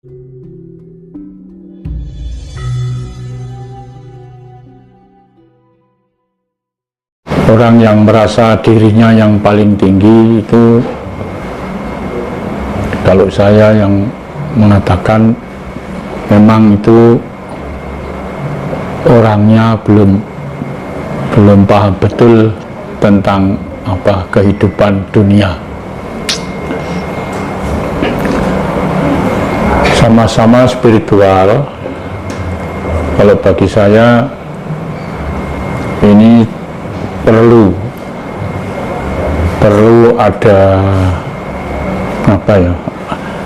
Orang yang merasa dirinya yang paling tinggi itu, kalau saya yang mengatakan, memang itu orangnya belum paham betul tentang kehidupan dunia. Sama-sama spiritual, kalau bagi saya ini perlu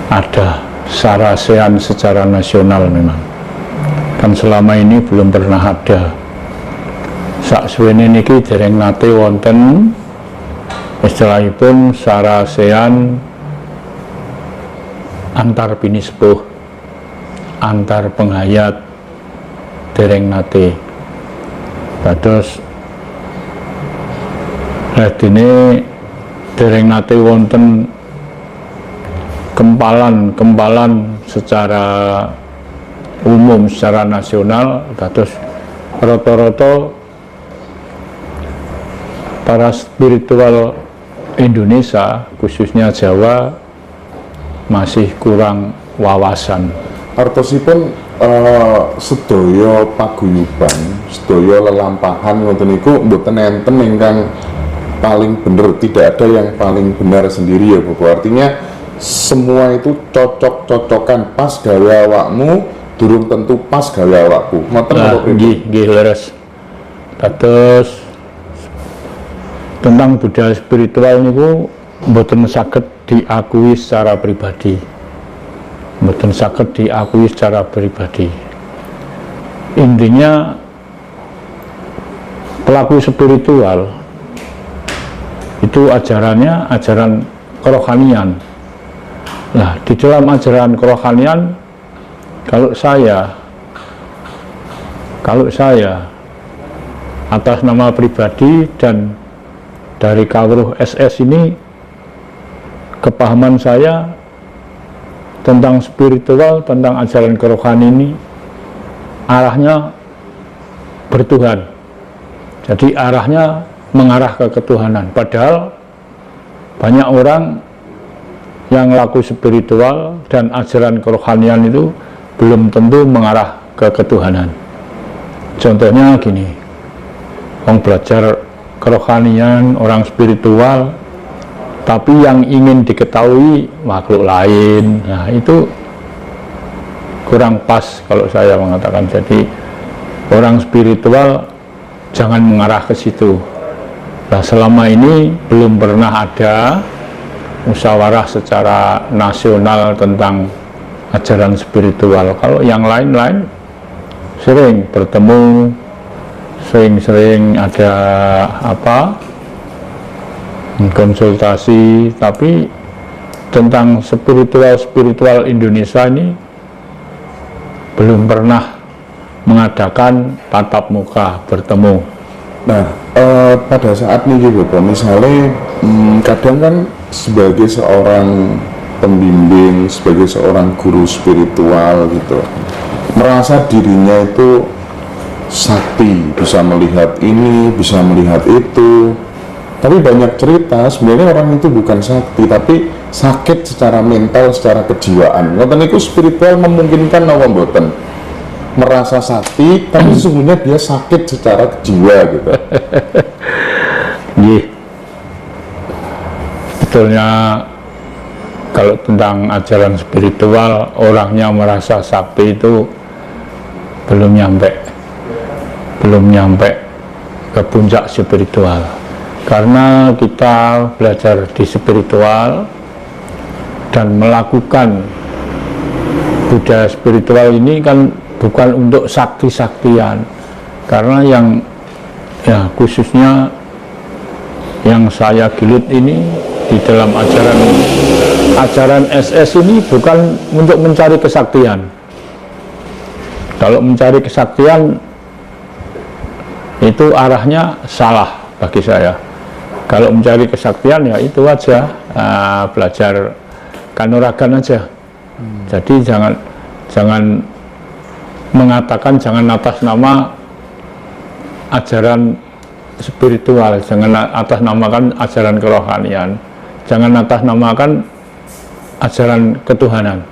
ada sarasean secara nasional. Memang kan selama ini belum pernah ada. Saksuwene niki dereng nate wonten istilahipun sarasean antar pinispuh, antar penghayat, dereng nate. Dados dene dereng nate wonten kempalan secara umum, secara nasional. Dados rata-rata para spiritual Indonesia, khususnya Jawa, masih kurang wawasan. Artosipun sedaya paguyuban, sedaya lelampahan ngoten niku mboten enten ingkang paling bener, tidak ada yang paling benar sendiri ya Bapak. Artinya semua itu cocok-cocokan, pas gawe awakmu durung tentu pas gawe awakku. Ngoten Bapak. Nggih leres. Terus tentang budaya spiritual niku mboten saged diakui secara pribadi. Mboten saged diakui secara pribadi. Intinya pelaku spiritual itu ajarannya ajaran kerohanian. Nah, di dalam ajaran kerohanian, kalau saya atas nama pribadi dan dari kawruh SS ini, kepahaman saya tentang spiritual, tentang ajaran kerohanian ini arahnya bertuhan. Jadi arahnya mengarah ke ketuhanan. Padahal banyak orang yang laku spiritual dan ajaran kerohanian itu belum tentu mengarah ke ketuhanan. Contohnya gini, orang belajar kerohanian, orang spiritual, tapi yang ingin diketahui makhluk lain, nah itu kurang pas kalau saya mengatakan. Jadi orang spiritual jangan mengarah ke situ. Nah, selama ini belum pernah ada musyawarah secara nasional tentang ajaran spiritual. Kalau yang lain-lain sering bertemu, sering ada konsultasi, tapi tentang spiritual Indonesia ini belum pernah mengadakan tatap muka bertemu. Nah, pada saat ini Bapak, misalnya kadang kan sebagai seorang pembimbing, sebagai seorang guru spiritual gitu, merasa dirinya itu sakti, bisa melihat ini, bisa melihat itu. Tapi banyak cerita sebenarnya orang itu bukan sakti, tapi sakit secara mental, secara kejiwaan. Ngoten niku spiritual memungkinkan apa mboten? Merasa sakti, tapi sesungguhnya dia sakit secara jiwa gitu. Iya. Betulnya kalau tentang ajaran spiritual, orangnya merasa sakti itu belum nyampe ke puncak spiritual. Karena kita belajar di spiritual dan melakukan budaya spiritual ini kan bukan untuk sakti-saktian, karena yang khususnya yang saya gelut ini di dalam ajaran SS ini bukan untuk mencari kesaktian. Kalau mencari kesaktian itu arahnya salah bagi saya. Kalau mencari kesaktian ya itu aja, belajar kanuragan aja. Jadi jangan mengatakan, jangan atas nama ajaran spiritual, jangan atas namakan ajaran kerohanian, jangan atas namakan ajaran ketuhanan.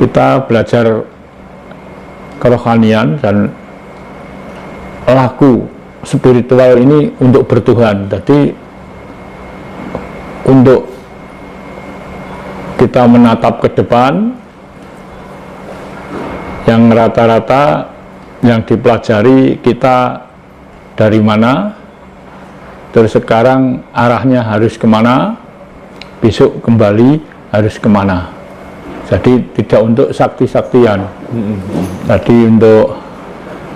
Kita belajar kerohanian dan laku spiritual ini untuk bertuhan. Jadi untuk kita menatap ke depan, yang rata-rata yang dipelajari kita dari mana, terus sekarang arahnya harus kemana, besok kembali harus kemana. Jadi tidak untuk sakti-saktian. Tadi untuk,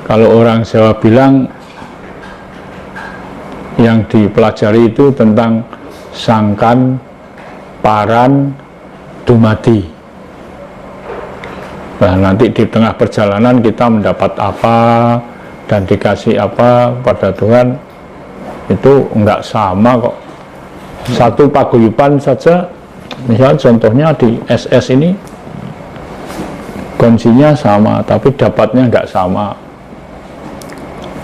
kalau orang Jawa bilang yang dipelajari itu tentang sangkan, paran, dumadi. Nah, nanti di tengah perjalanan kita mendapat apa dan dikasih apa pada Tuhan, itu enggak sama kok. Satu paguyuban saja, misalnya contohnya di SS ini, kuncinya sama, tapi dapatnya enggak sama.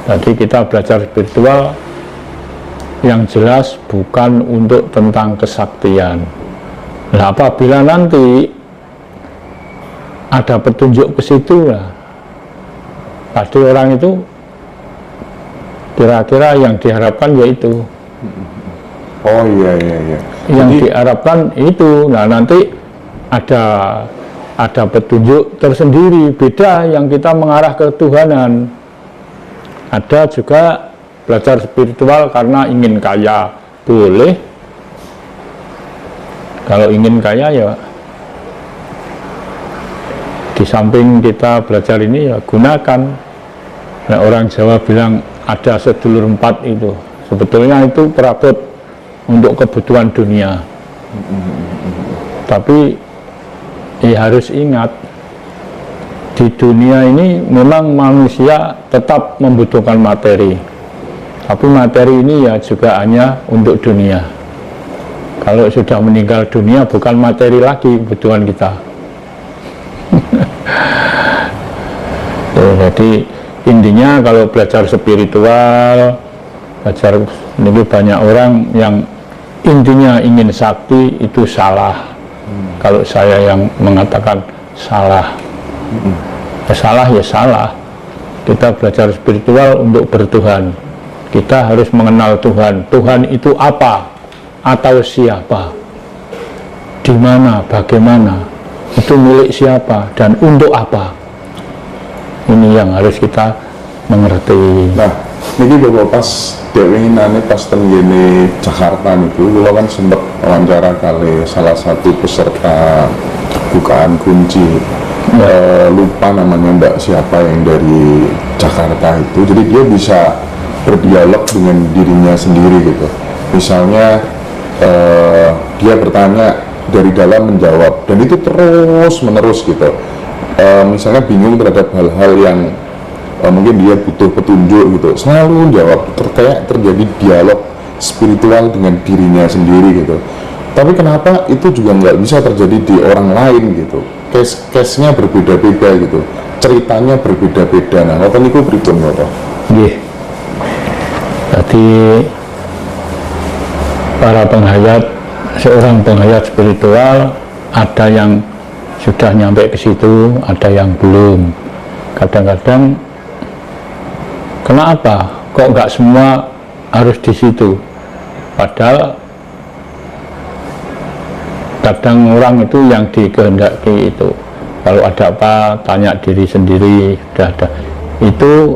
Jadi kita belajar spiritual yang jelas bukan untuk tentang kesaktian. Nah, apabila nanti ada petunjuk ke situ, lah pasti orang itu kira-kira yang diharapkan yaitu. Oh iya. Yang diharapkan itu. Nah, nanti ada petunjuk tersendiri, beda yang kita mengarah ke Tuhanan. Ada juga belajar spiritual karena ingin kaya, boleh. Kalau ingin kaya ya di samping kita belajar ini ya gunakan. Nah, orang Jawa bilang ada sedulur empat itu. Sebetulnya itu perabot untuk kebutuhan dunia. Tapi harus ingat, di dunia ini memang manusia tetap membutuhkan materi. Tapi materi ini ya juga hanya untuk dunia. Kalau sudah meninggal dunia, bukan materi lagi kebutuhan kita. Jadi intinya kalau belajar spiritual, belajar ini, banyak orang yang intinya ingin sakti, itu salah. Kalau saya yang mengatakan salah, ya salah. Kita belajar spiritual untuk bertuhan. Kita harus mengenal Tuhan. Tuhan itu apa atau siapa, di mana, bagaimana, itu milik siapa dan untuk apa. Ini yang harus kita mengerti. Nah, ini bapak pas dewinane pas tenggene Jakarta itu, kalau kan sempat wawancara kali salah satu peserta bukaan kunci, lupa namanya Mbak siapa yang dari Jakarta itu. Jadi dia bisa berdialog dengan dirinya sendiri gitu. Misalnya dia bertanya, dari dalam menjawab, dan itu terus menerus gitu. Misalnya bingung terhadap hal-hal yang mungkin dia butuh petunjuk gitu, selalu jawab. Kayak terjadi dialog spiritual dengan dirinya sendiri gitu. Tapi kenapa itu juga nggak bisa terjadi di orang lain gitu? Case-nya berbeda-beda gitu, ceritanya berbeda-beda. Nah, apa niku pripun Bapak? Nggih. Jadi para penghayat, seorang penghayat spiritual, ada yang sudah nyampe ke situ, ada yang belum. Kadang-kadang kenapa kok nggak semua harus di situ? Padahal kadang orang itu yang dikehendaki itu, kalau ada apa tanya diri sendiri, sudah ada. Itu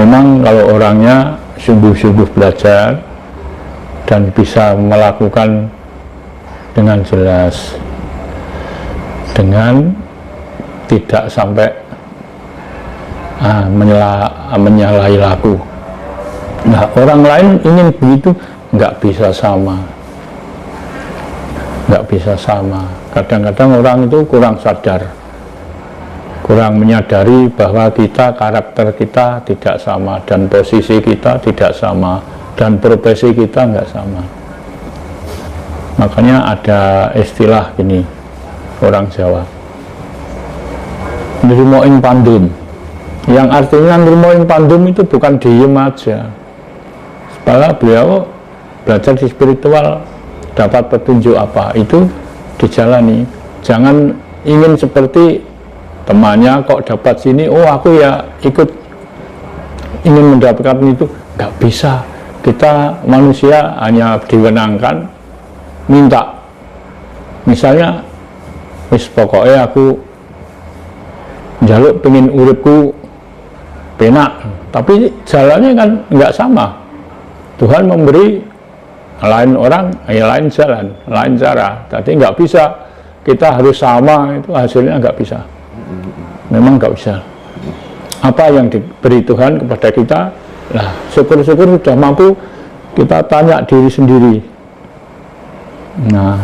memang kalau orangnya sungguh-sungguh belajar dan bisa melakukan dengan jelas, dengan tidak sampai menyalahi laku. Nah, orang lain ingin begitu, nggak bisa sama. Nggak bisa sama. Kadang-kadang orang itu kurang sadar, kurang menyadari bahwa karakter kita tidak sama, dan posisi kita tidak sama, dan profesi kita nggak sama. Makanya ada istilah gini, orang Jawa, nirmoing pandum, yang artinya nirmoing pandum itu bukan diem aja. Setelah beliau belajar di spiritual, dapat petunjuk apa, itu dijalani. Jangan ingin seperti temannya kok dapat sini, oh aku ya ikut ingin mendapatkan itu. Nggak bisa, kita manusia hanya diwenangkan minta, misalnya wis pokoknya aku njaluk pengen uripku penak, tapi jalannya kan nggak sama. Tuhan memberi lain orang, ya lain jalan, lain cara. Jadi nggak bisa kita harus sama, itu hasilnya nggak bisa. Memang nggak bisa. Apa yang diberi Tuhan kepada kita, lah syukur-syukur sudah mampu kita tanya diri sendiri. Nah,